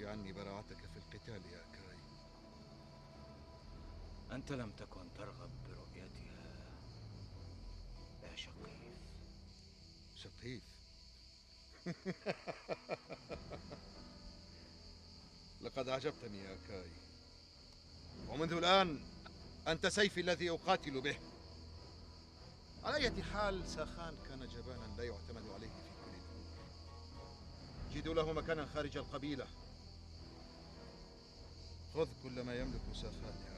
عني براعتك في القتال يا كاي. أنت لم تكن ترغب برؤيتها يا شقيف. شقيف؟ لقد أعجبتني يا كاي، ومنذ الآن أنت سيفي الذي أقاتل به. على أي حال ساخان كان جبانا لا يعتمد عليه في كل الأمور. جدوا له مكانا خارج القبيلة. خذ كل ما يملك ساخان